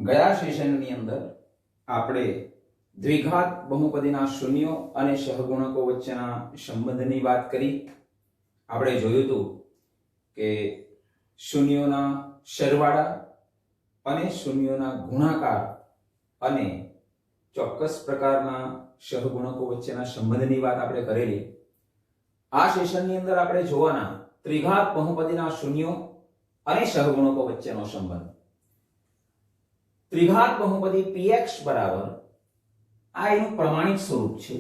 ગયા સેશનની અંદર આપણે દ્વિઘાત બહુપદીના શૂન્યો અને સહગુણકો વચ્ચેના સંબંધની વાત કરી. આપણે જોયું હતું કે શૂન્યોના સરવાળા અને શૂન્યોના ગુણાકાર અને ચોક્કસ પ્રકારના સહગુણકો વચ્ચેના સંબંધની વાત આપણે કરેલી. આ સેશનની અંદર આપણે જોવાના ત્રિઘાત બહુપદીના શૂન્યો અને સહગુણકો વચ્ચેનો સંબંધ. ત્રિઘાત બહુપદી px બરાબર આ એનું પ્રમાણિત સ્વરૂપ છે.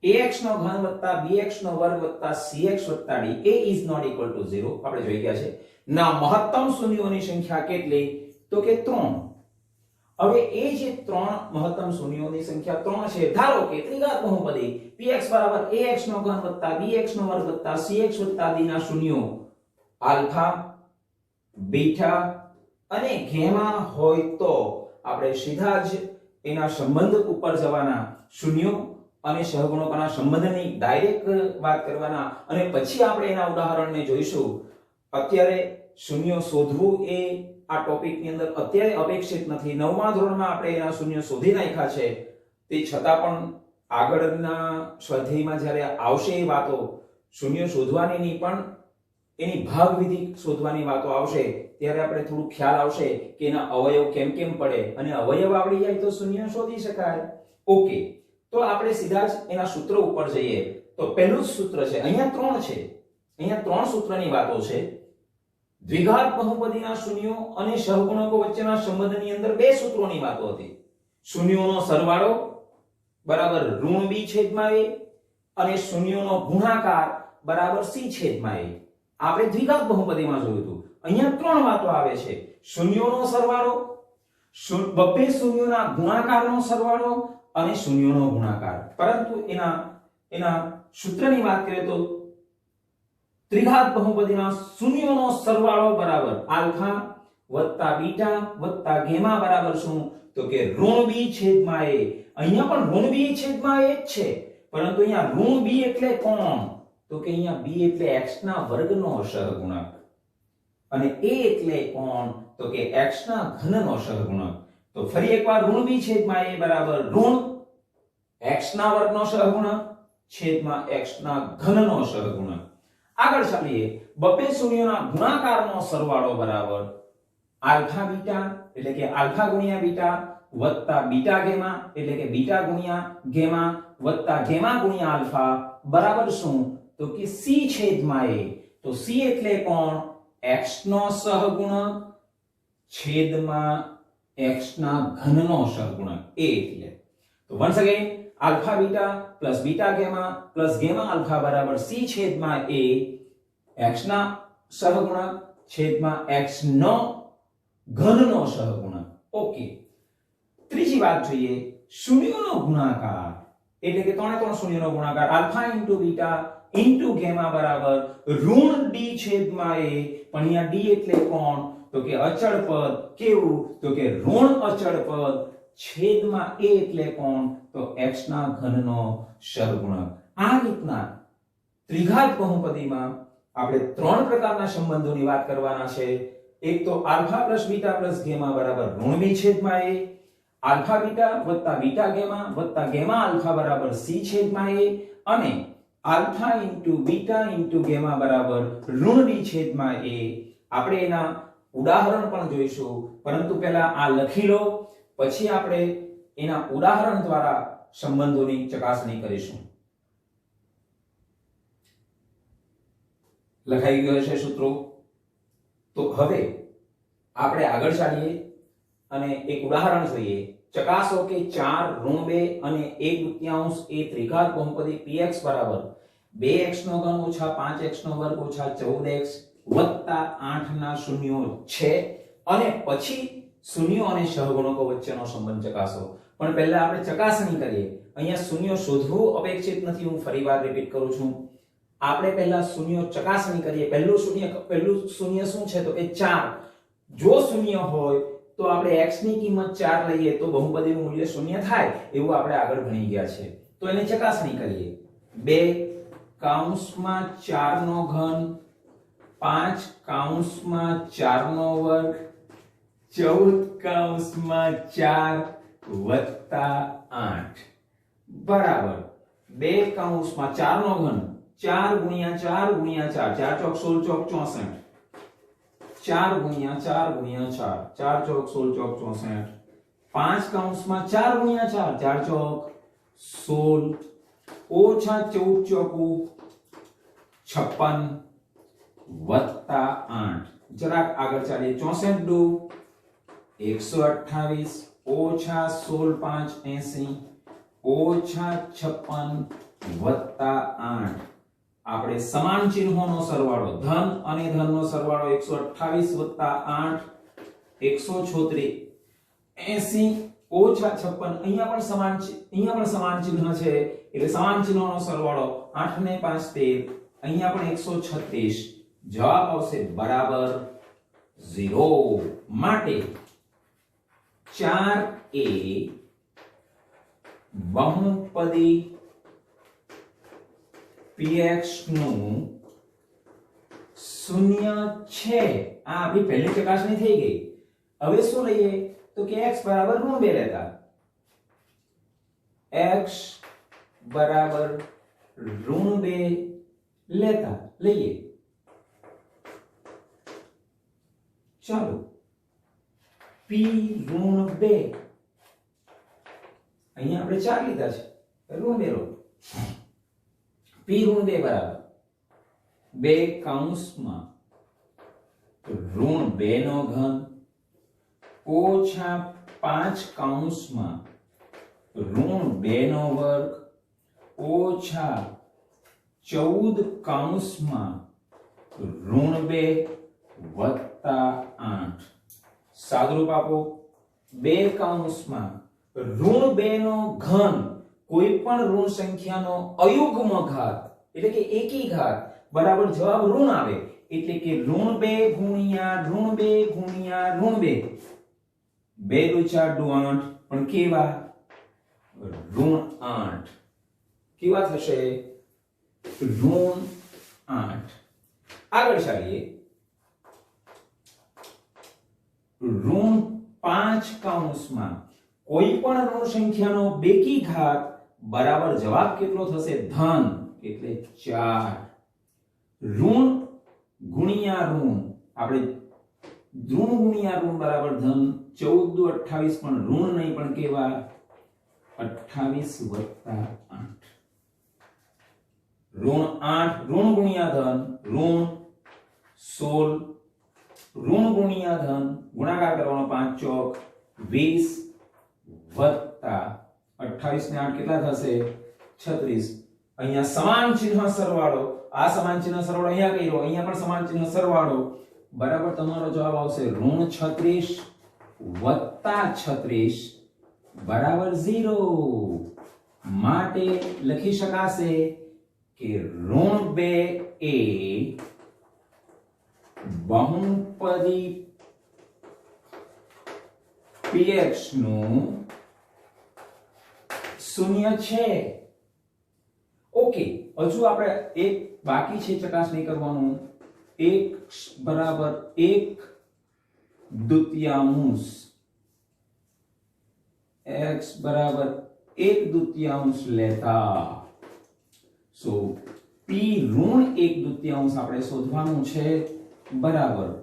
ax નો ઘન વત્તા bx નો વર્ગ વત્તા cx વત્તા d a is not equal to 0 આપણે જોઈ ગયા છે. ના મહત્તમ શૂન્યોની સંખ્યા કેટલી? તો કે 3. હવે એ જે 3 મહત્તમ શૂન્યોની સંખ્યા 3 છે, ધારો કે ત્રિઘાત બહુપદી px બરાબર ax નો ઘન વત્તા bx નો વર્ગ વત્તા cx વત્તા d ના શૂન્યો આલ્ફા, બીટા અને ગેમા હોય તો આપણે સીધા જ એના સંબંધ ઉપર જવાના. શૂન્યો અને સહગુણકોના સંબંધની ડાયરેક્ટ વાત કરવાના અને પછી આપણે એના ઉદાહરણને જોઈશું. અત્યારે શૂન્યો શોધવું એ આ ટોપિકની અંદર અત્યારે અપેક્ષિત નથી. 9મા ધોરણમાં આપણે એના શૂન્યો શોધી નાખ્યા છે. તે છતાં પણ આગળના સ્વાધ્યાયમાં જ્યારે આવશે એ વાતો શૂન્યો શોધવાની નહીં પણ એની ભાગવિધિ શોધવાની વાતો આવશે ત્યારે આપણે થોડું ખ્યાલ આવશે કે એના અવયવ કેમ કેમ પડે અને અવયવ આવડી જાય તો શૂન્ય શોધી શકાય. ઓકે, તો આપણે સીધા જ એના સૂત્ર ઉપર જઈએ. તો પહેલું જ સૂત્ર છે, અહીંયા 3 છે, અહીંયા 3 સૂત્રની વાતો છે. દ્વિઘાત બહુપદીના શૂન્યો અને સહગુણકો વચ્ચેના સંબંધની અંદર બે સૂત્રોની વાતો હતી. શૂન્યોનો સરવાળો બરાબર ઋણ b છેદમાં a અને શૂન્યોનો ગુણાકાર બરાબર c છેદમાં a. આપણે દ્વિઘાત બહુપદીમાં જોયું હતું. અહીંયા 3 વાતો આવે છે. શૂન્યોનો સરવાળો, બબ્બે શૂન્યોના ગુણાકારનો સરવાળો અને શૂન્યોનો ગુણાકાર. પરંતુ એના સૂત્રની વાત કરીએ તો ત્રિઘાત બહુપદીના શૂન્યોનો સરવાળો બરાબર આલ્ફા વત્તા બીટા વત્તા ગેમા બરાબર શું? તો કે ઋણ b છેદમાં a. અહીંયા પણ ઋણ b છેદમાં a જ છે, પરંતુ અહીંયા ઋણ b એટલે કોણ? તો કે અહીંયા b એટલે x ના વર્ગનો સહગુણક અને a એટલે કોણ? તો કે x ના ઘનનો સહગુણક. તો ફરી એકવાર ઋણ b છેદમાં a બરાબર ઋણ x ના વર્ગનો સહગુણક છેદમાં x ના ઘનનો સહગુણક. આગળ ચાલીએ. બબ્બે શૂન્યોના ગુણાકારનો સરવાળો બરાબર આલ્ફા બીટા એટલે કે આલ્ફા ગુણ્યા બીટા વત્તા બીટા ગેમા એટલે કે બીટા ગુણ્યા ગેમા વત્તા ગેમા ગુણ્યા આલ્ફા બરાબર શું? તો કે c છેદમાં a. તો c એટલે કોણ? x નો સહગુણક છેદમાં x ના ઘનનો સહગુણક a એટલે. તો once again alpha beta plus beta gamma plus gamma alpha બરાબર c છેદમાં a x ના સહગુણક છેદમાં x નો ઘનનો સહગુણક. ઓકે, ત્રીજી વાત જોઈએ. શૂન્યોનો ગુણાકાર એટલે કે 3 શૂન્યનો ગુણાકાર alpha into beta into gamma બરાબર ઋણ d છેદમાં a. પણ અહીંયા d એટલે કોણ? તો કે અચળ પદ. કેવું? તો કે ઋણ અચળ પદ છેદમાં a એટલે કોણ? તો x ના ઘનનો સહગુણક. આ રીતના ત્રિઘાત બહુપદીમાં આપણે 3 પ્રકારના સંબંધોની વાત કરવાના છે. એક તો alpha plus beta plus gamma બરાબર ઋણ b છેદમાં a, આલ્ફા બીટા વત્તા બીટા ગેમા વત્તા ગેમા આલ્ફા બરાબર c છેદમાં a અને alpha into beta into gamma બરાબર ઋણ b છેદમાં a. આપણે એના ઉદાહરણ પણ જોઈશું, પરંતુ પહેલા આ લખી લો, પછી આપણે એના ઉદાહરણ દ્વારા સંબંધોની ચકાસણી કરીશું. લખાઈ ગયો છે સૂત્રો. તો હવે આપણે આગળ ચાલીએ અને એક ઉદાહરણ જોઈએ. ચકાસો કે 4 ઋણ 2 અને 1/2 એ ત્રિઘાત બહુપદી px બરાબર 2x નો ઘન ઓછા 5x નો વર્ગ ઓછા 14x વત્તા 8 ના શૂન્યો છે અને પછી શૂન્યો અને સહગુણકો વચ્ચેનો સંબંધ ચકાસો. પણ પહેલા આપણે ચકાસણી કરીએ. અહીંયા શૂન્યો શોધવું અપેક્ષિત નથી, હું ફરીવાર રિપીટ કરું છું. આપણે પહેલા શૂન્યો ચકાસણી કરીએ. પહેલું શૂન્ય શું છે? તો કે 4. જો શૂન્ય હોય તો આપણે x ની કિંમત 4 લઈએ તો બહુપદીનું મૂલ્ય શૂન્ય થાય એવું આપણે આગળ ભણી ગયા છે. તો એની ચકાસણી કરીએ. 2 કૌંસમાં 4 નો ઘન 5 કૌંસમાં 4 નો વર્ગ 14 વત્તા 8 બરાબર 2 કૌંસમાં 4 નો ઘન 4 ગુણ્યા 4 ગુણ્યા 4 4 ચોક 16 ચોક 64 4 ગુણ્યા 4 ગુણ્યા 4 4 ચોક 16 ચોક 64 5 કૌંસમાં 4 ગુણ્યા 4 4 ચોક 16 ઓછા 14 ચોકુ 56 વત્તા 8 જરાક આગળ ચાલીએ 64 દુ 128 ઓછા 16 5 80 ઓછા 56 વત્તા 8 આપણે સમાન ચિહ્નોનો સરવાળો ધન અને ધનનો સરવાળો 128 વત્તા 8 136 80 ઓછા 56 અહીંયા પણ સમાન ચિહ્ન છે એટલે સમાન ચિહ્નોનો સરવાળો 8 ને 5 13 અહીંયા પણ 136 જવાબ આવશે બરાબર 0 માટે 4 એ બહુપદી px નું શૂન્ય છે આ આપણી પહેલી ચકાસણી થઈ ગઈ હવે શું લઈએ તો કે x બરાબર ઋણ 2 લેતા x બરાબર ઋણ 2 લેતા લઈએ ચાલો p ઋણ 2 અહીંયા આપણે 4 લીધા છે ઋણ 2 લો p ઋણ 2 બરાબર 2 કૌંસમાં ઋણ 2 નો ઘન ઓછા 5 કૌંસમાં ઋણ 2 નો વર્ગ ઓછા 14 કૌંસમાં ઋણ 2 વત્તા 8 સાદુરૂપ આપો 2 કૌંસમાં ઋણ 2 નો ઘન કોઈ પણ ઋણ સંખ્યાનો અયુગ્મ ઘાત એટલે કે એકી ઘાત બરાબર જવાબ ઋણ આવે એટલે કે ઋણ 2 ગુણ્યા ઋણ 2 ગુણ્યા ઋણ 2 2 દુ 4 દુ 8 પણ કેવા ઋણ 8 કેવા થશે ઋણ 8 આગળ ચાલીએ ઋણ 5 કૌંસમાં કોઈ પણ ઋણ સંખ્યાનો બેકી ઘાત બરાબર જવાબ કેટલો થશે ધન એટલે 4 ઋણ ગુણ્યા ઋણ આપણે ઋણ ગુણ્યા ઋણ બરાબર ધન 14 દુ 28 પણ ઋણ નહીં પણ કેવા 28 વત્તા 8 ઋણ 8 ઋણ ગુણ્યા ધન ઋણ 16 ઋણ ગુણ્યા ધન ગુણાકાર કરવાનો 5 ચોક 20 વત્તા 28 ને 8 કેટલા થશે 36 અહીંયા સમાન ચિહ્ન સરવાળો આ સમાન ચિહ્ન સરવાળો અહીંયા કર્યો અહીંયા પણ સમાન ચિહ્ન સરવાળો બરાબર તમારો જવાબ આવશે ઋણ 36 વત્તા 36 બરાબર 0 માટે લખી શકાશે કે ઋણ 2 એ બહુપદી px નું શૂન્ય છે ઓકે હજુ આપણે એક બાકી છે ચકાસણી કરવાનું x બરાબર 1/2 x બરાબર 1/2 લેતા સો p ઋણ 1/2 આપણે શોધવાનું છે બરાબર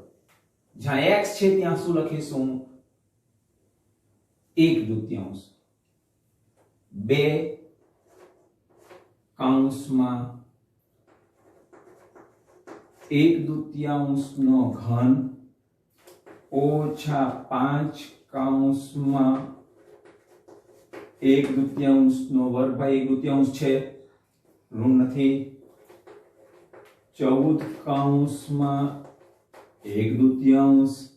જ્યાં x છે ત્યાં શું લખીશું 1/2 2 કૌંસમાં 1/2 નો ઘન ઓછા 5 કૌંસમાં 1/2 નો વર્ગ ભાઈ 1/2 છે ઋણ નથી 14 કૌંસમાં 1/2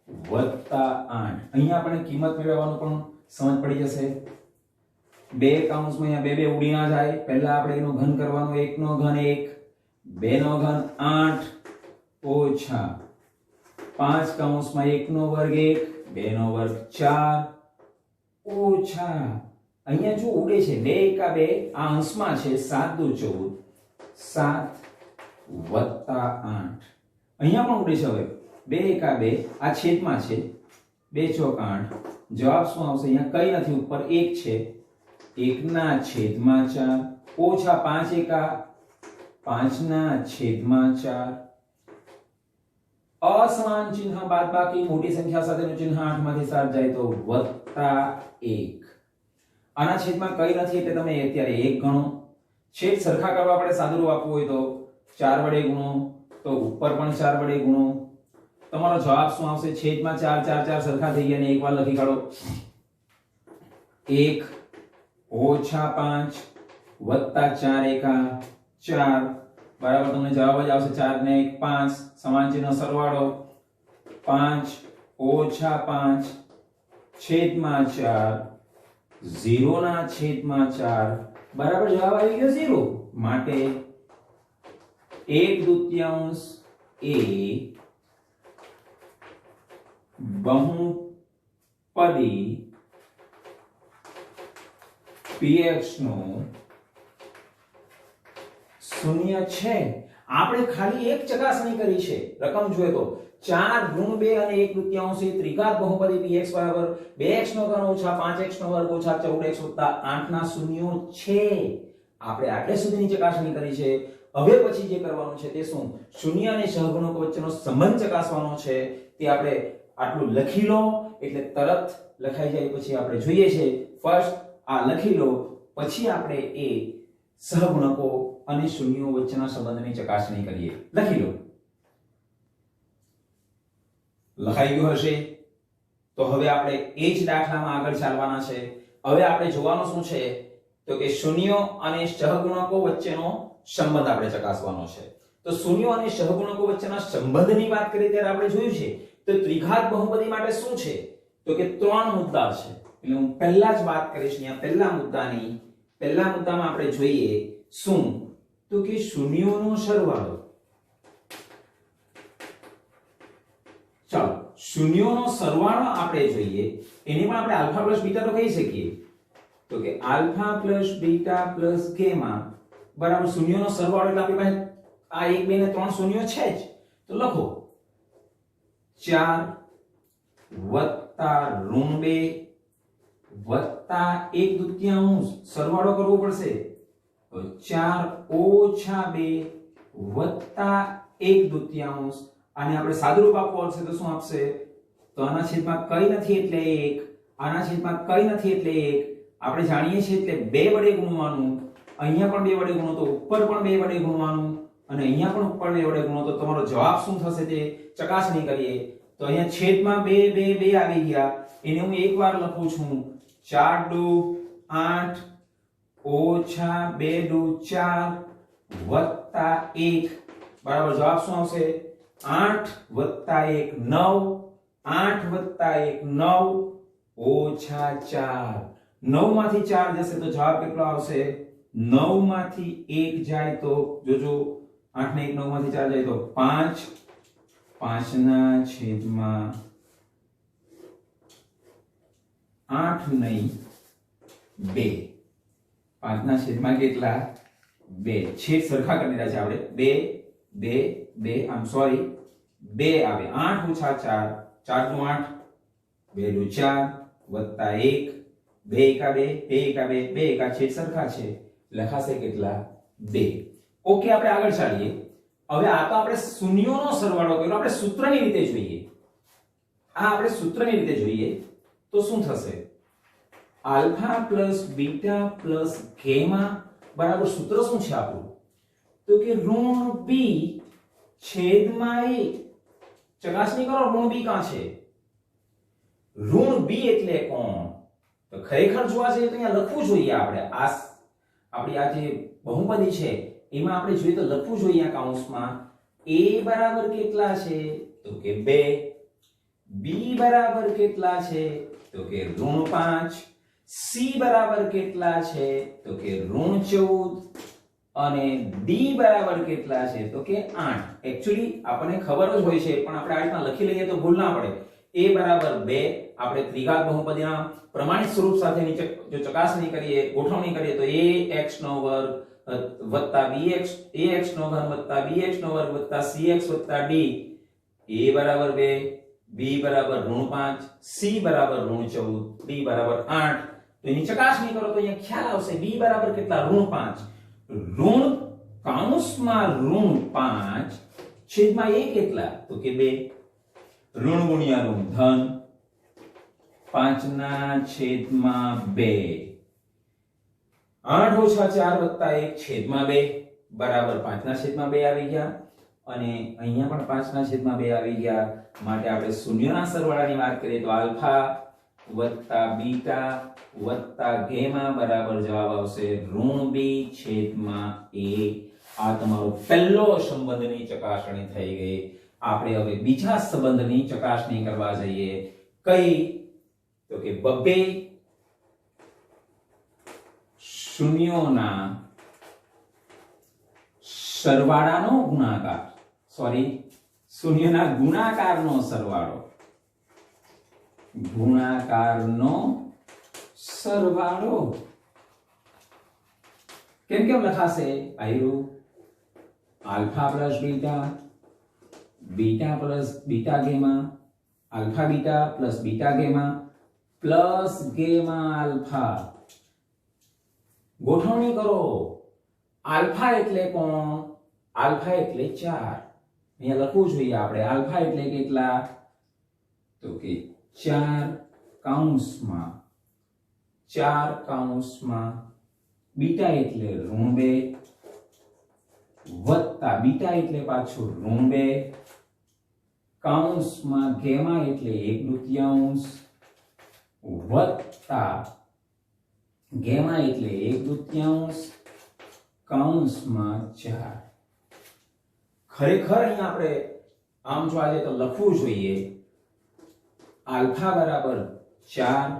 વત્તા 8 અહીંયા આપણે કિંમત મેળવવાનું પણ સમજ પડી જશે 2 કૌંસમાં અહીંયા 2 ઉડી ના જાય પહેલા આપણે એનો ઘન કરવાનો 1 નો ઘન 1 2 નો ઘન 8 ઓછા 5 કૌંસમાં 1 નો વર્ગ 1 2 નો વર્ગ 4 ઓછા અહીંયા જો ઉડે છે 2 એકા 2 આ અંશમાં છે 7 દુ 14 7 વત્તા 8 અહીંયા પણ ઉડે છે હવે 2 એકા 2 આ છેદમાં છે 2 ચોક 8 જવાબ શું આવશે અહીંયા કઈ નથી ઉપર 1 છે 1 ના છેદમાં 4 ઓછા 5 એકા 5 ના છેદમાં 4 असमान चिन्ह बादबाकी मोटी संख्या સાથેનું ચિહ્ન 8 માંથી 7 જાય તો +1 આના છેદમાં કઈ નથી એટલે તમે અત્યારે 1 ગણો છેદ સરખા કરવા આપણે સાદુરૂપ આપવું હોય તો 4 વડે ગુણો તો ઉપર પણ 4 વડે ગુણો તમારો જવાબ શું આવશે છેદમાં 4 4 4 સરખા થઈ ગયા ને એકવાર લખી કાઢો 1 ઓછા 5 વત્તા 4 એકા 4 બરાબર તમને જવાબ જ આવશે 4 ને 1 5 સમાન ચિહ્ન સરવાળો 5 ઓછા 5 છેદમાં 4 0 ના છેદમાં 4 બરાબર જવાબ આવી ગયો 0 માટે 1/2 એ બહુપદી px નો શૂન્ય છે આપણે ખાલી એક ચકાસણી કરી છે રકમ જોઈએ તો 4 ઋણ 2 અને 1/2 એ ત્રિઘાત બહુપદી px બરાબર 2x નો ઘન ઓછા 5x નો વર્ગ ઓછા 14x વત્તા 8 ના શૂન્યો છે આપણે આટલે સુધીની ચકાસણી કરી છે હવે પછી જે કરવાનું છે તે શું શૂન્ય અને સહગુણકો વચ્ચેનો સંબંધ ચકાસવાનો છે તે આપણે આટલું લખી લો એટલે તરત લખાઈ જાય પછી આપણે જોઈએ છે ફર્સ્ટ આ લખી લો પછી આપણે એ સહગુણકો અને શૂન્યો વચ્ચેના સંબંધની ચકાસણી કરીએ લખી લો લખાઈ ગયું હશે તો હવે આપણે એ જ દાખલામાં આગળ ચાલવાના છે હવે આપણે જોવાનું શું છે તો કે શૂન્યો અને સહગુણકો વચ્ચેનો સંબંધ આપણે ચકાસવાનો છે તો શૂન્યો અને સહગુણકો વચ્ચેના સંબંધની વાત કરીએ ત્યારે આપણે જોયું છે તો ત્રિઘાત બહુપદી માટે શું છે તો કે 3 મુદ્દા છે એટલે હું પહેલા જ વાત કરીશ અહીંયા પહેલા મુદ્દામાં આપણે જોઈએ શું તો કે શૂન્યોનો સરવાળો ચાલો શૂન્યોનો સરવાળો આપણે જોઈએ એને પણ આપણે આલ્ફા પ્લસ બીટા તો કહી શકીએ તો કે alpha plus beta plus gamma બરાબર શૂન્યોનો સરવાળો એટલે આપણી પાસે આ 1 2 ને 3 શૂન્યો છે જ તો લખો 4 વત્તા ઋણ 2 વત્તા 1/2 સરવાળો કરવો પડશે તો 4 ઓછા 2 વત્તા 1/2 આને આપણે સાદુરૂપ આપવું પડશે તો શું આપશે તો આના છેદમાં કઈ નથી એટલે 1 આના છેદમાં કઈ નથી એટલે 1 આપણે જાણીએ છીએ એટલે 2 વડે ગુણવાનું અહીંયા પણ 2 વડે ગુણો તો ઉપર પણ 2 વડે ગુણવાનું અને અહીંયા પણ ઉપર 2 વડે ગુણો તો તમારો જવાબ શું થશે તે ચકાસણી કરીએ તો અહીંયા છેદમાં 2 2 2 આવી ગયા એને હું એકવાર લખું છું 4 દુ 8 ઓછા 2 દુ 4 વત્તા 1 બરાબર જવાબ શું આવશે 8 વત્તા 1 9 8 વત્તા 1 9 ઓછા 4 9 માંથી 4 જશે તો જવાબ કેટલો આવશે 9 માંથી 1 જાય તો જોજો 8 ને 1 9 માંથી 4 જાય તો 5 5 ના છેદમાં 8 નહીં 2 5 ના છેદમાં કેટલા 2 છેદ સરખા કરી રહ્યા છે આપણે 2 2 2 આમ સોરી 2 આવે 8 ઓછા 4 4 નું 8 2 નું 4 વત્તા 1 2 એકા 2 2 એકા 2 2 એકા છેદ સરખા છે લખાશે કેટલા 2 ઓકે આપણે આગળ ચાલીએ હવે આ તો આપણે શૂન્યોનો સરવાળો કર્યો આપણે સૂત્રની રીતે જોઈએ આ આપણે સૂત્રની રીતે જોઈએ તો શું થશે alpha plus beta plus gamma બરાબર સૂત્ર શું છે આપણું તો કે ઋણ b છેદમાં a ચકાસણી કરો ઋણ b ક્યાં છે ઋણ b એટલે કોણ તો ખરેખર જોવા જઈએ તો અહીંયા લખવું જોઈએ આપણે આપણી આ જે બહુપદી છે એમાં આપણે જોઈએ તો લખવું જોઈએ આ કૌંસમાં a બરાબર કેટલા છે તો કે 2 b બરાબર કેટલા છે તો કે ઋણ 5 c બરાબર કેટલા છે તો કે ઋણ 14 અને d બરાબર કેટલા છે તો કે 8 એક્ચ્યુઅલી આપણને ખબર જ હોય છે પણ આપણે આ રીતના લખી લઈએ તો ભૂલ ના પડે a બરાબર 2 આપણે ત્રિઘાત બહુપદીના પ્રમાણિત સ્વરૂપ સાથેની જો ચકાસણી કરીએ ગોઠવણી કરીએ તો ax નો વર્ગ વત્તા bx ax નો ઘન વત્તા bx નો વર્ગ વત્તા cx વત્તા d a બરાબર 2 b બરાબર -5, c બરાબર -14, d બરાબર 8. તો એની ચકાસણી કરો તો અહીંયા ખ્યાલ આવશે b બરાબર કેટલા? -5. ઋણ કૌંસમાં -5 છેદમાં a કેટલા? તો કે 2. ઋણ ગુણ્યા ઋણ ધન 5 ના છેદમાં 2. 8 ઓછા 4 વત્તા 1 છેદમાં 2 બરાબર 5 ના છેદમાં 2 આવી ગયા. અને અહીંયા પણ 5 ના છેદમાં 2 આવી ગયા. માટે આપણે શૂન્યના સરવાળાની વાત કરીએ તો આલ્ફા વત્તા બીટા વત્તા ગેમા બરાબર જવાબ આવશે ઋણ b છેદમાં a. આ તમારો પહેલો સંબંધની ચકાસણી થઈ ગઈ. આપણે હવે બીજા સંબંધની ચકાસણી કરવા જઈએ. કઈ? તો કે બબ્બે શૂન્યોના સરવાળાનો ગુણાકાર, શૂન્યના ગુણાકારનો સરવાળો, ગુણાકારનો સરવાળો કેમ કેમ લખાશે? આયુ alpha plus beta, beta plus beta gamma, alpha beta plus beta gamma plus gamma alpha. ગોઠવણી કરો. આલ્ફા એટલે કોણ? આલ્ફા એટલે 4. અહીંયા લખવું જોઈએ આપણે. આલ્ફા એટલે કેટલા? તો કે 4 કૌંસમાં બીટા એટલે ઋણ 2 વત્તા બીટા એટલે પાછું ઋણ 2 કૌંસમાં ગેમા એટલે 1/2 વત્તા ગેમા એટલે 1/2 કૌંસમાં 4. ખરેખર અહીં આપણે આમ જોવા જઈએ તો લખવું જોઈએ આલ્ફા બરાબર 4,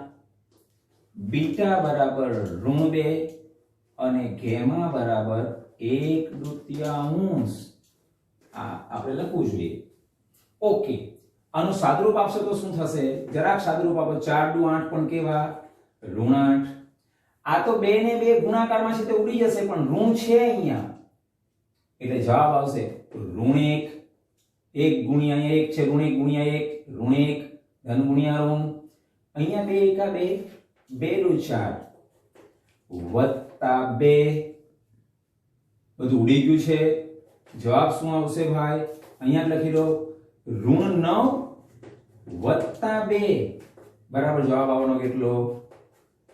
બીટા બરાબર ઋણ 2 અને ગેમા બરાબર 1/2. આ આપણે લખવું જોઈએ. ઓકે, આનું સાદરૂપ આપશો તો શું થશે? જરાક સાદરૂપ આપો. 4 દુ 8 પણ કેવા? ઋણ 8. આ તો 2 ને 2 ગુણાકારમાં છે તે ઉડી જશે, પણ ઋણ છે અહીંયા એટલે જવાબ આવશે ઋણ 1. 1 ગુણ્યા 1 છે, ઋણ 1 ગુણ્યા 1 ઋણ 1, ધન ગુણ્યા ઋણ. અહીંયા 2 એકા 2, 2 દુ 4 વત્તા 2, બધું ઉડી ગયું છે. જવાબ શું આવશે ભાઈ? અહીંયા લખી દો ઋણ 9 વત્તા 2 બરાબર જવાબ આવવાનો કેટલો?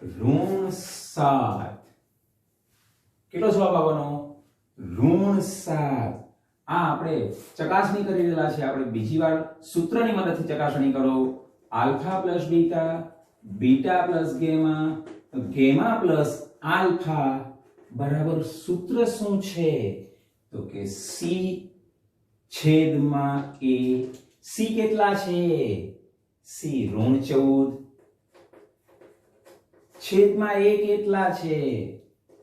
ઋણ 7. કેટલો જવાબ આવવાનો? ઋણ 7. આ આપણે ચકાસણી કરી રહેલા છે. આપણે બીજી વાર સૂત્રની મદદથી ચકાસણી કરો. Alpha plus beta, beta plus gamma, gamma plus alpha બરાબર સૂત્ર શું છે? તો કે c છેદમાં a. c કેટલા છે? c ઋણ 14 છેદમાં a કેટલા છે?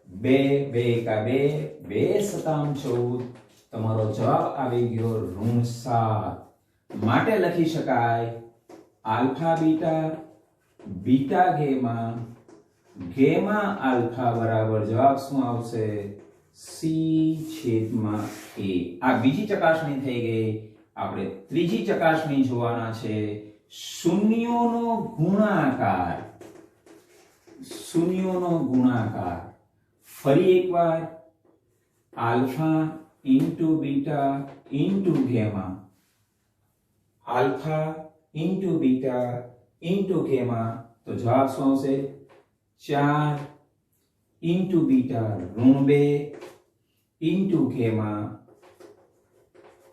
2, 2 એકા 2, 2 સતામ 14. તમારો જવાબ આવી ગયો ઋણ 7. માટે લખી શકાય alpha beta, beta gamma, gamma alpha બરાબર જવાબ શું આવશે? c છેદમાં a. આ બીજી ચકાસણી થઈ ગઈ. આપણે ત્રીજી ચકાસણી જોવાના છે. શૂન્યોનો ગુણાકાર. શૂન્યોનો ગુણાકાર. ફરી એકવાર alpha into beta into gamma, alpha into beta into gamma. તો જવાબ શું આવશે? 4 ઇન્ટુ બીટા ઋણ 2 ઇન્ટુ ગેમા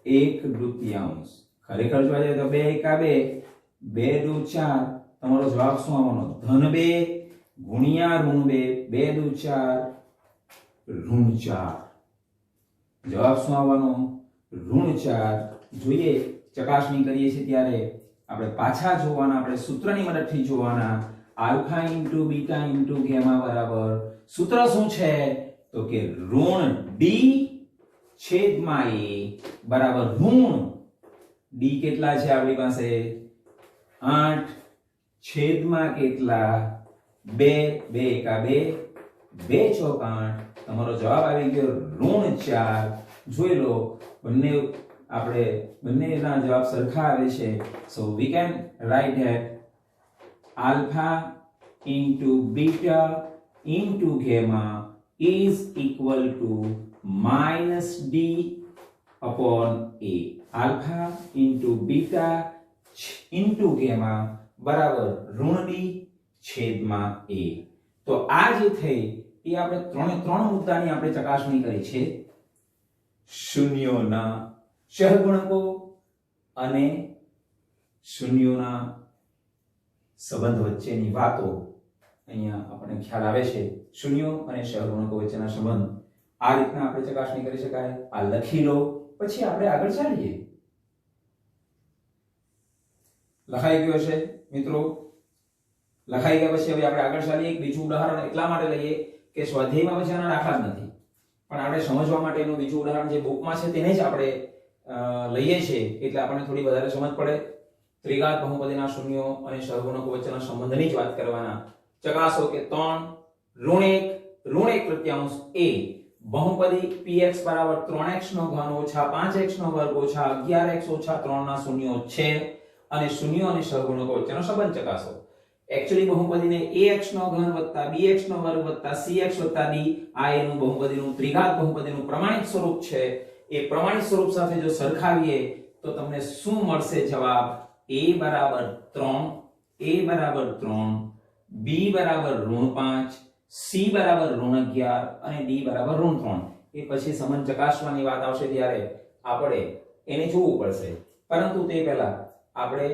1/2. ખરેખર જોવા જાય તો 2 એકા 2, 2 દુ 4. તમારો જવાબ શું આવવાનો? ધન 2 ગુણ્યા ઋણ 2, 2 દુ 4 ઋણ 4. જવાબ શું આવવાનો? ઋણ 4. જોઈએ ચકાસણી કરીએ છીએ ત્યારે આપણે પાછા જોવાના. આપણે સૂત્રની મદદથી જોવાના. Alpha into beta into gamma બરાબર સૂત્ર શું છે? તો કે ઋણ d છેદમાં a બરાબર ઋણ d કેટલા છે આપણી પાસે? 8 છેદમાં કેટલા? 2, 2 એકા 2, 2 ચોક 8. તમારો જવાબ આવી ગયો ઋણ 4. જોઈ લો બંને આપણે બંનેના જવાબ સરખા આવે છે. So we can write that alpha into beta into gamma is equal to minus D upon A. Alpha into beta into gamma બરાબર ઋણ ડી છેદમાં એ. તો આ જે થઈ એ આપણે ત્રણ મુદ્દાની આપણે ચકાસણી કરી છે. શૂન્યોના સહગુણકો અને શૂન્યોના સંબંધ વચ્ચેની વાતો અહીંયા આપણે ખ્યાલ આવે છે. શૂન્યો અને સહગુણકો વચ્ચેના સંબંધ આ રીતના આપણે ચકાસણી કરી શકાય. આ લખી લો, પછી આપણે આગળ ચાલીએ. લખાઈ ગયો છે મિત્રો? લખાઈ ગયા પછી હવે આપણે આગળ ચાલીએ. એક બીજું ઉદાહરણ એટલા માટે લઈએ કે સ્વાધ્યાયમાં પછી આના દાખલા જ નથી, પણ આપણે સમજવા માટેનું બીજું ઉદાહરણ જે બુકમાં છે તેને જ આપણે લઈએ છીએ, એટલે આપણને થોડી વધારે સમજ પડે. ત્રિઘાત બહુપદીના શૂન્યો અને સહગુણકો વચ્ચેના સંબંધની જ વાત કરવાના. ચકાસો કે 3 ઋણ 1 તૃતીયાંશ a બહુપદી px બરાબર 3x નો ઘન ઓછા 5x નો વર્ગ ઓછા 11x ઓછા 3 ના શૂન્યો છે અને શૂન્યો અને સહગુણકો વચ્ચેનો સંબંધ ચકાસો. એકચ્યુઅલી બહુપદીને ax નો ઘન વત્તા bx નો વર્ગ વત્તા cx વત્તા d આ એનું બહુપદીનું ત્રિઘાત બહુપદીનું પ્રમાણિત સ્વરૂપ છે. એ પ્રમાણિત સ્વરૂપ સાથે જો સરખાવીએ તો તમને શું મળશે જવાબ? a બરાબર 3, a બરાબર 3, b બરાબર ઋણ 5, c બરાબર ઋણ 11 અને d બરાબર ઋણ 3. એ પછી સંબંધ ચકાસવાની વાત આવશે ત્યારે આપણે એને જોવું પડશે, પરંતુ તે પહેલા આપણે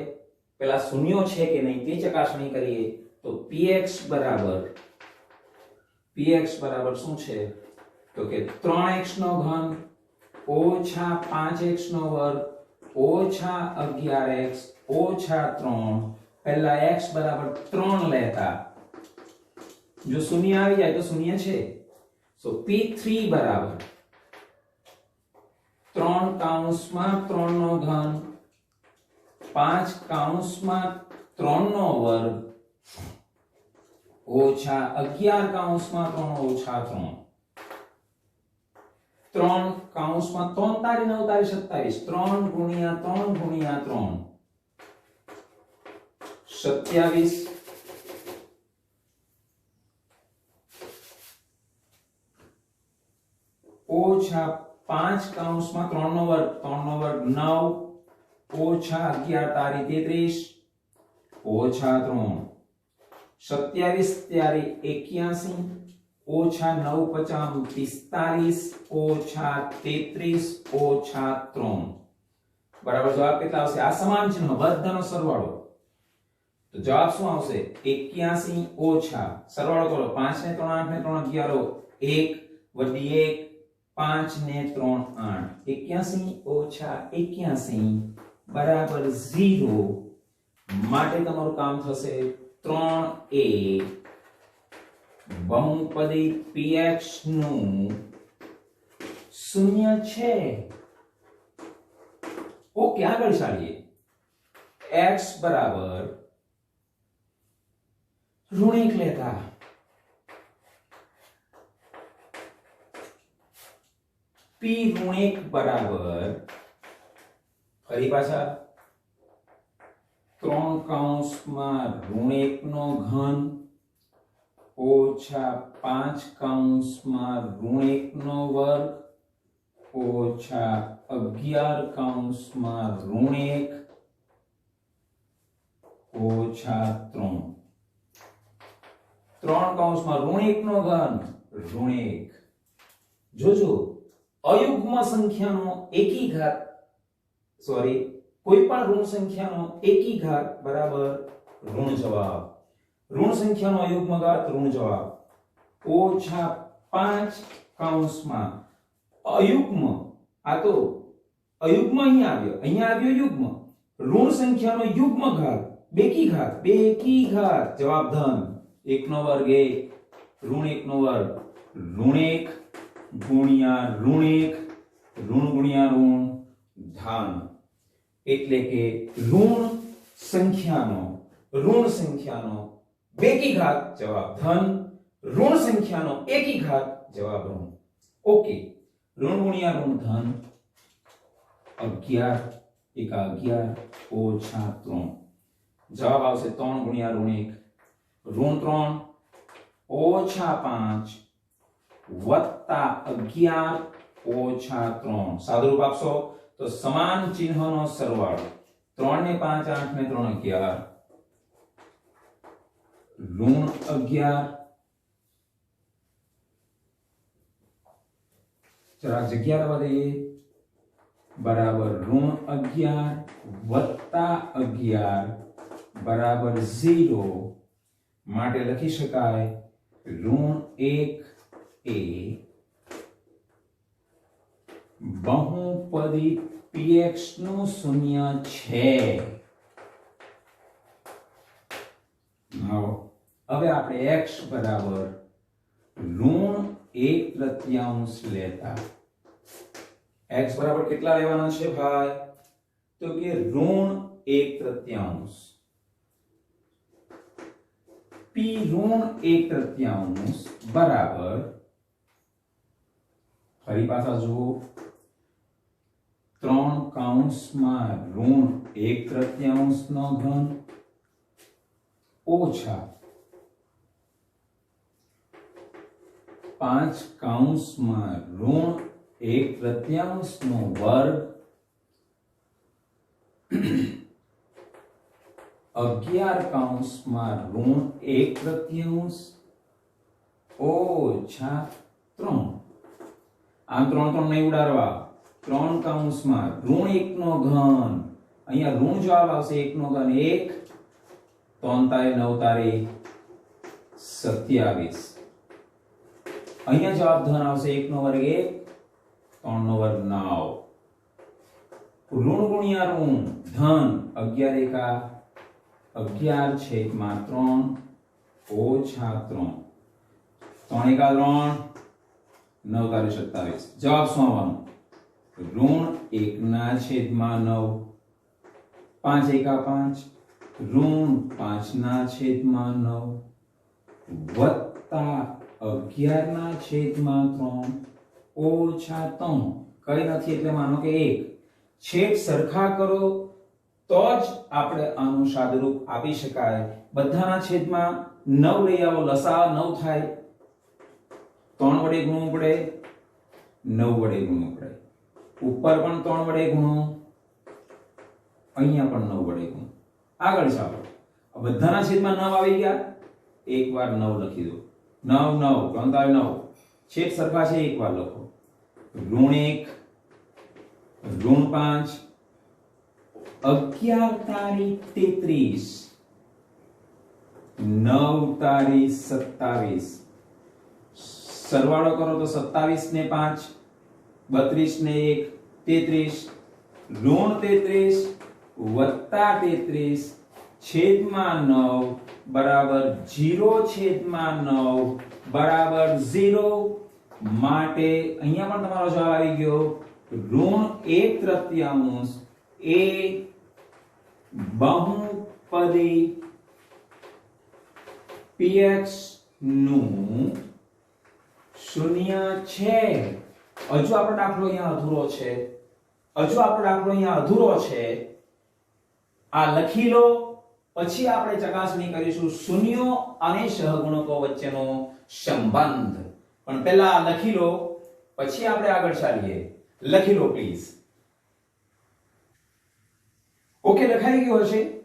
પેલા શૂન્યો છે કે નહીં તે ચકાસણી કરીએ. તો px બરાબર શું છે? તો કે 3x નો ઘન ઓછા 5x નો વર્ગ ઓછા 11x ઓછા 3. પહેલા x બરાબર 3 લેતા, જો શૂન્ય આવી જાય તો શૂન્ય છે. સો p3 બરાબર 3 કૌંસમાં 3 નો ઘન 5 કૌંસમાં 3 નો વર્ગ ઓછા 11 કૌંસમાં 3 ઓછા 3. 3 કૌંસમાં 3 તારી 9 તારી 27, 3 ગુણ્યા 3 ગુણ્યા 3 27 ઓછા 5 કૌંસમાં 3 નો વર્ગ 9 ઓછા 11 તારી 33 ઓછા 3. 27 તારી 81 ઓછા 9 55 45 ઓછા 33 ઓછા 3 બરાબર. જવાબ કેટલા આવશે? આ સમાન ચિહ્ન બધાનો સરવાળો. તો જવાબ શું આવશે? 81 ઓછા સરવાળો કરો 5 ને 3 8 ને 3 11 1 વધી 1 5 ને 3 8. 81 ઓછા 81 બરાબર 0. માટે તમારું કામ થશે 3a બહુપદી px નું શૂન્ય છે. ઓકે, આગળ ચાલીએ. x બરાબર ઋણ 1 લેતા p ઋણ 1 બરાબર ફરી પાછા 3 કૌંસમાં ઋણ 1 નો ઘન ઓછા 5 કૌંસમાં ઋણ 1 નો વર્ગ ઓછા 11 કૌંસમાં ઋણ 1 ઓછા 3. 3 કૌંસમાં ઋણ 1 નો ઘન ઋણ 1. જોજો અયુગ્મ સંખ્યાનો એકી ઘાત કોઈ પણ ઋણ સંખ્યાનો એકી ઘાત બરાબર ઋણ જવાબ. ઋણ સંખ્યાનો અયુગ્મ ઘાત ઋણ જવાબ. ઓછા 5 કૌંસમાં અયુગ્મ, આ તો અયુગ્મ અહીંયા આવ્યો યુગ્મ. ઋણ સંખ્યાનો યુગ્મ ઘાત બેકી ઘાત જવાબ ધન. 1 નો વર્ગ 1 ઋણ 1 નો વર્ગ ઋણ 1 ગુણ્યા ઋણ 1 ઋણ ગુણ્યા ઋણ ધન. એટલે કે ઋણ સંખ્યાનો બેકી ઘાત જવાબ ધન, ઋણ સંખ્યાનો એકી ઘાત જવાબ ઋણ. ઓકે, ઋણ ગુણ્યા ઋણ ધન 11 એકા 11 ઓછા 3 જવાબ આવશે 3 ગુણ્યા ઋણ 1 ઋણ 3 ઓછા 5 વત્તા 11 ઓછા 3 સાદુરૂપ આપશો તો સમાન ચિહ્નનો સરવાળો 3 ને 5 8 ને 3 11 ઋણ 11 જરાક જગ્યા રહેવા દઈએ બરાબર ઋણ 11 વત્તા 11 બરાબર 0 માટે લખી શકાય ઋણ 1 એ બહુપદી px નું શૂન્ય છે. હવે આપણે x બરાબર ઋણ 1/3 લેતા x બરાબર કેટલા લેવાના છે ભાઈ તો કે ઋણ 1/3 p ઋણ 1/3 બરાબર ફરી પાછા જુઓ 3 કૌંસમાં ઋણ 1/3 નો ઘન ઓછા 5 કૌંસમાં ઋણ 1/3 નો વર્ગ 11 કૌંસમાં ઋણ 1/3 ઓછા 3 આમ 3 નહીં ઉડાડવા 3 કૌંસમાં ઋણ 1 નો ઘન અહીંયા ઋણ જવાબ આવશે 1 નો ઘન 1 3 તારે 9 તારે 27 અહીંયા જવાબ ધન આવશે 1 નો વર્ગ 1 3 નો વર્ગ 9 ઋણ ગુણ્યા ઋણ ધન 11 એકા 11 છેદમાં 3 ઓછા 3 3 એકા 3 9 તારે 27 જવાબ શું આવવાનો ઋણ 1 ના છેદમાં 9 5 એકા 5 ઋણ 5 ના છેદમાં 9 વત્તા 11 ના છેદમાં 3 ઓછા 3 કઈ નથી એટલે માનો કે 1 છેદ સરખા કરો તો જ આપણે આનું સાદુરૂપ આપી શકાય બધાના છેદમાં 9 લઈ આવો લસા 9 થાય 3 વડે ગુણવું પડે 9 વડે ગુણવું પડે ઉપર પણ 3 વડે ગુણો અહીંયા પણ 9 વડે ગુણો આગળ ચાલો બધાના છેદમાં 9 આવી ગયા એકવાર 9 લખી દો 9 9 ત્રણ તારે 9 છેદ સરખા છે એકવાર લખો ઋણ 1 ઋણ 5 11 તારી 33 9 તારી 27 સરવાળો કરો તો 27 ને 5 32 ને 1 33 ઋણ 33 વત્તા 33 છેદમાં 9 બરાબર 0 છેદમાં 9 બરાબર 0 માટે અહીંયા પણ તમારો જવાબ આવી ગયો ઋણ 1/3 એ બહુપદી px નું શૂન્ય છે. હજુ આપણો દાખલો અહીંયા અધૂરો છે આ લખી લો પછી આપણે ચકાસણી કરીશું શૂન્યો અને સહગુણકો વચ્ચેનો સંબંધ પણ પહેલા લખી લો પછી આપણે આગળ ચાલીએ લખી લો પ્લીઝ ઓકે લખાઈ ગયો હશે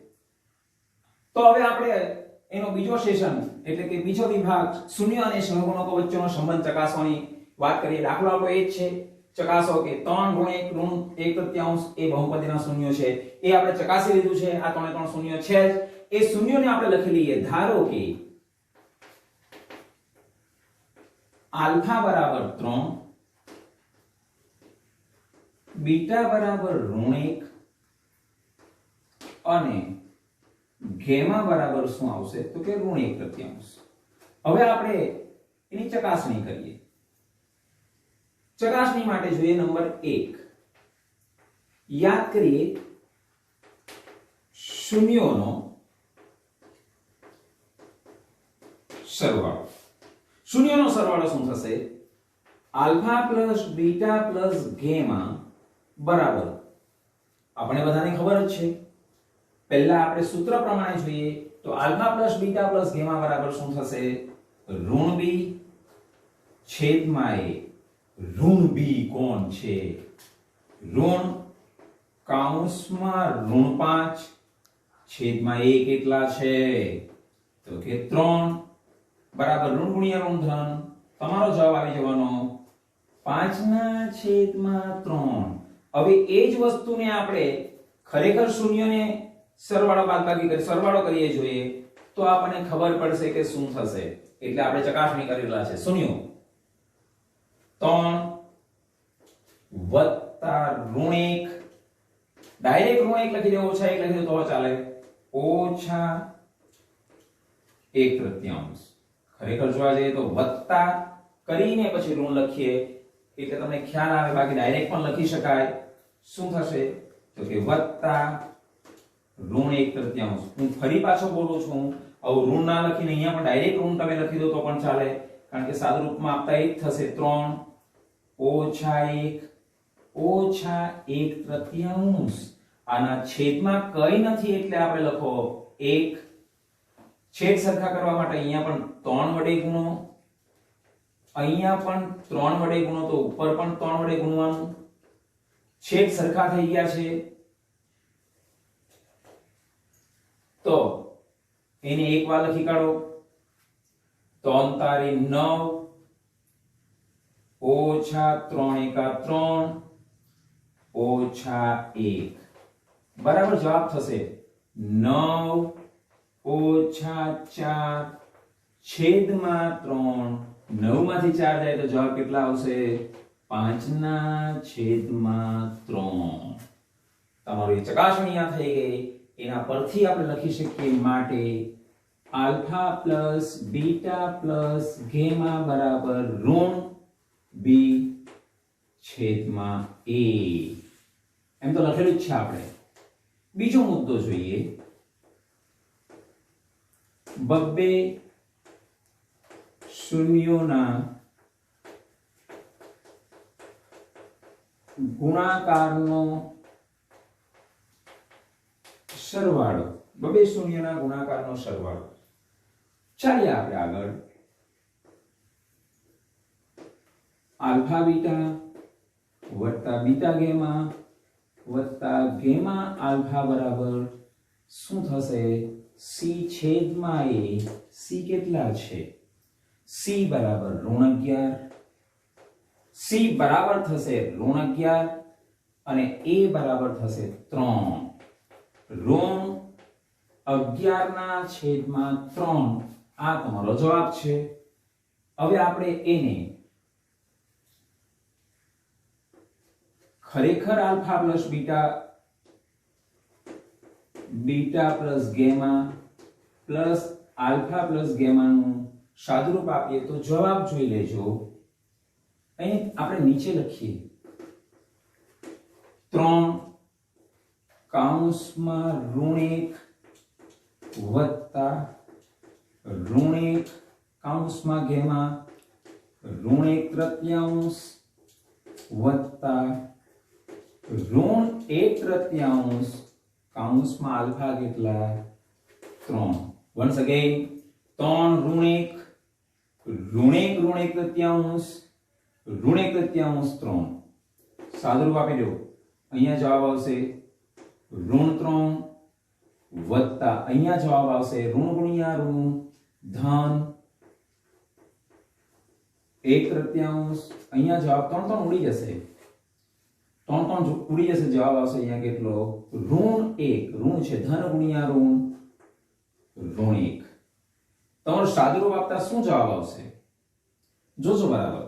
તો હવે આપણે એનો બીજો સેશન એટલે કે બીજો વિભાગ શૂન્ય અને સહગુણકો વચ્ચેનો સંબંધ ચકાસવાની વાત કરીએ દાખલો આપણો એ જ છે ચકાસો કે 3 ગુણ્યા 1 એ બહુપદીના શૂન્યો છે એ આપણે ચકાસી લીધું છે આ 3 શૂન્ય છે જ એ શૂન્યોને આપણે લખી લઈએ ધારો કે આલ્ફા બરાબર 3 બીટા બરાબર ઋણ 1 અને ગેમા બરાબર શું આવશે તો કે ઋણ 1/3 હવે આપણે એની ચકાસણી કરીએ ચકાસણી માટે જોઈએ નંબર 1 યાદ કરીએ શૂન્યોનો સરવાળો શું થશે alpha plus beta plus gamma બરાબર આપણે બધાને ખબર જ છે. પહેલા આપણે સૂત્ર પ્રમાણે જોઈએ તો alpha plus beta plus gamma બરાબર શું થશે? ઋણ b છેદમાં a. ઋણ b કોણ છે? ઋણ કૌંસમાં ઋણ 5 છેદમાં a કેટલા છે? તો કે 3 બરાબર ઋણ ગુણ્યા ઋણ ધન. તમારો જવાબ આવી જવાનો 5/3. હવે એ જ વસ્તુને આપણે ખરેખર શૂન્યને સરવાળો બાદબાકી કરી સરવાળો કરીએ જોઈએ તો આપણને ખબર પડશે કે શું થશે. એટલે આપણે ચકાસણી કરેલા છે. શૂન્યો 3 વત્તા ઋણ 1 ડાયરેક્ટ ઋણ 1 લખી દો, ઓછા 1 લખી દો તો ચાલે. ઓછા 1/3. ખરેખર જોવા જઈએ તો વત્તા કરીને પછી ઋણ લખીએ એટલે તમને ખ્યાલ આવે. બાકી ડાયરેક્ટ પણ લખી શકાય. શું થશે? તો કે વત્તા ઋણ 1/3. હું ફરી પાછો બોલું છું. આવું ઋણ ના લખીને અહીંયા પણ ડાયરેક્ટ ઋણ તમે લખી દો તો પણ ચાલે, કારણ કે સાદુ રૂપમાં આપતા એ જ થશે. 3 ઓછા 1 ઓછા 1/3. આના છેદમાં કઈ નથી એટલે આપણે લખો 1. છેદ સરખા કરવા માટે અહીંયા પણ 3 વડે ગુણો, અહીંયા પણ 3 વડે ગુણો તો ઉપર પણ 3 વડે ગુણવાનું. છેદ સરખા થઈ ગયા છે તો એને એક વાર લખી કાઢો. 3 તારી 9 ઓછા 3 એકા 3 ઓછા 1 બરાબર જવાબ થશે 9 ઓછા 4 છેદમાં 3. 9 માંથી 4 જાય તો જવાબ કેટલા આવશે? 5/3. તમારી ચકાસણી આ થઈ ગઈ. એના પરથી આપણે લખી શકીએ માટે alpha plus beta plus gamma બરાબર ઋણ b છેદમાં a. એમ તો લખેલું જ છે આપણે. બીજો મુદ્દો જોઈએ. બબ્બે શૂન્યોના ગુણાકારનો સરવાળો. બબ્બે શૂન્યના ગુણાકારનો સરવાળો. ચાલીએ આપણે આગળ. આલ્ફા બીટા વત્તા બીટા ગેમા વત્તા ગેમા આલ્ફા બરાબર શું થશે? c છેદમાં a. c કેટલા છે? c બરાબર -11. c બરાબર થશે -11 અને a બરાબર થશે 3. ઋણ 11/3 આ તમારો જવાબ છે. હવે આપણે એને ખરેખર alpha plus beta beta plus gamma plus alpha plus ગેમાનું સાદુરૂપ આપીએ તો જવાબ જોઈ લેજો. અહીં આપણે નીચે લખીએ 3 કૌંસમાં ઋણ 1 વત્તા ઋણ 1 કૌંસમાં ગેમા ઋણ 1/3 વત્તા ઋણ 1/3 કૌંસમાં આલ્ફા કેટલા? 3. વન્સ અગેન 3 ઋણ 1 ઋણ 1/3 ઋણ 1/3. સાદુરૂપ આપી દો. અહીંયા જવાબ આવશે ઋણ 3 વત્તા અહીંયા જવાબ આવશે ઋણ ગુણ્યા ઋણ ધન 1/3. અહીંયા જવાબ 3 ઉડી જશે. 3 ઉડી જશે. જવાબ આવશે અહીંયા કેટલો? ઋણ 1. ઋણ છે ધન ગુણ્યા ઋણ ઋણ 1. તમારું સાદુરૂપ આપતા શું જવાબ આવશે જોજો બરાબર.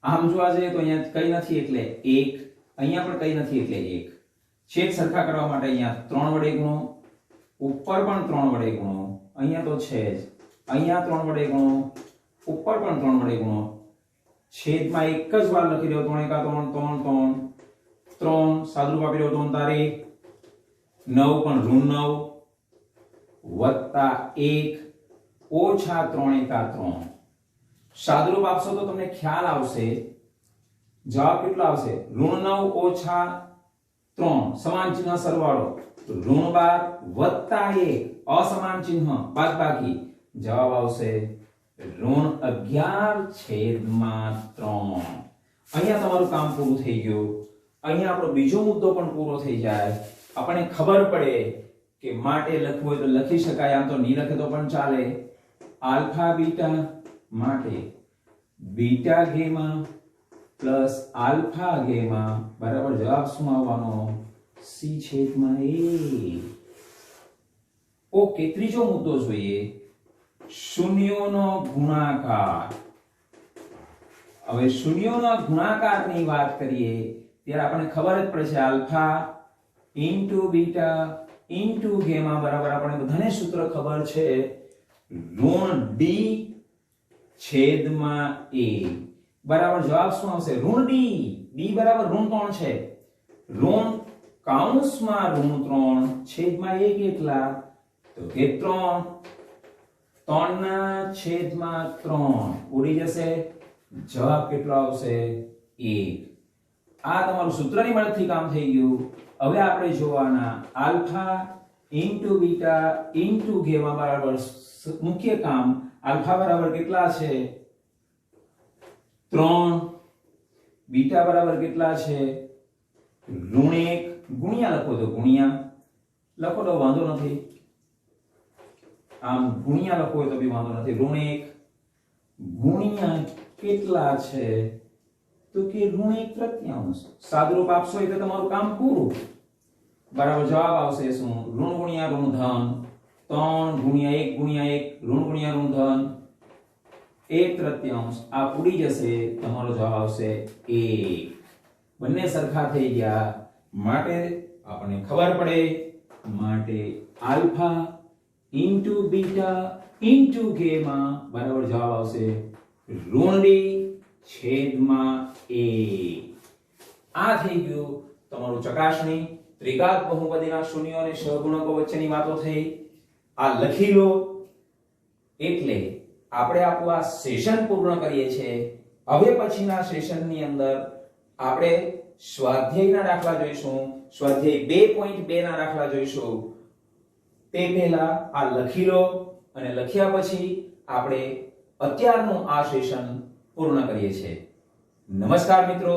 આમ જોવા જઈએ તો અહીંયા કઈ નથી એટલે 1, અહીંયા પણ કઈ નથી એટલે 1. છેદ સરખા કરવા માટે અહીંયા 3 વડે ગુણો, ઉપર પણ 3 વડે ગુણો, અહીંયા તો છે જ, અહીંયા 3 વડે ગુણો, ઉપર પણ 3 વડે ગુણો, છેદમાં એક જ વાર લખી દો 3 એકા 3 3 3 3 સાદુરૂપ આપી દો 3 તારી 9 પણ ઋણ 9 વત્તા 1 ઓછા 3 એકા 3. સાદુરૂપ આપશો તો તમને ખ્યાલ આવશે જવાબ કેટલો આવશે? ઋણ 9 ઓછા 3 સમાન ચિહ્ન સરવાળો ઋણ 12 વત્તા 1 અસમાન ચિહ્ન બાદબાકી જવાબ આવશે ઋણ 11 છેદમાં 3. અહીંયા તમારું કામ પૂરું થઈ ગયું. અહીંયા આપણો બીજો મુદ્દો પણ પૂરો થઈ જાય. આપણને ખબર પડે કે માટે લખવું હોય તો લખી શકાય, આમ તો નહીં લખે તો પણ ચાલે. આલ્ફા બીટા માટે beta gamma plus alpha gamma બરાબર જવાબ શું આવવાનો c છેદમાં a. ઓકે, ત્રીજો મુદ્દો જોઈએ, શૂન્યોનો ગુણાકાર. હવે શૂન્યોના ગુણાકારની વાત કરીએ ત્યારે આપણને ખબર જ પડે છે alpha into beta into gamma બરાબર આપણને બધાને સૂત્ર ખબર છે ઋણ d છેદમાં a બરાબર જવાબ શું આવશે ઋણ d. d બરાબર ઋણ 3 છે, ઋણ કૌંસમાં ઋણ 3 છેદમાં a કેટલા તો કે 3. 3 ના છેદમાં 3 ઉડી જશે, જવાબ કેટલો આવશે 1. આ તમારું સૂત્રની મદદથી કામ થઈ ગયું. હવે આપણે જોવાના alpha into beta into gamma બરાબર મુખ્ય કામ આલ્ફા બરાબર કેટલા છે 3, બીટા બરાબર કેટલા છે ઋણ 1 ગુણ્યા લખો તો ગુણ્યા લખો તો વાંધો નથી, આમ ગુણ્યા લખો તો બી વાંધો નથી. ઋણ 1 ગુણ્યા કેટલા છે તો કે ઋણ 1/3. સાદુરૂપ આપશો એટલે તમારું કામ પૂરું. બરાબર જવાબ આવશે શું ઋણ ગુણ્યા ઋણ ધન 3 ગુણ્યા 1 ગુણ્યા 1 ઋણ ગુણ્યા ઋણ ધન 1/3. આ ઉડી જશે, તમારો જવાબ આવશે 1. બંને સરખા થઈ ગયા માટે આપણને ખબર પડે માટે alpha into beta into gamma બરાબર જવાબ આવશે ઋણ d છેદમાં a. આ થઈ ગયું તમારું ચકાસણી. ત્રિઘાત બહુપદીના શૂન્યો અને સહગુણકો વચ્ચેની વાતો થઈ. આ લખી લો. એટલે આપણે આપણું આ સેશન પૂર્ણ કરીએ છીએ. હવે પછીના સેશનની અંદર આપણે સ્વાધ્યાયના દાખલા જોઈશું. સ્વાધ્યાય 2.2 ના દાખલા જોઈશું. તે પહેલા આ લખી લો અને લખ્યા પછી આપણે અત્યારનું આ સેશન પૂર્ણ કરીએ છીએ. નમસ્કાર મિત્રો.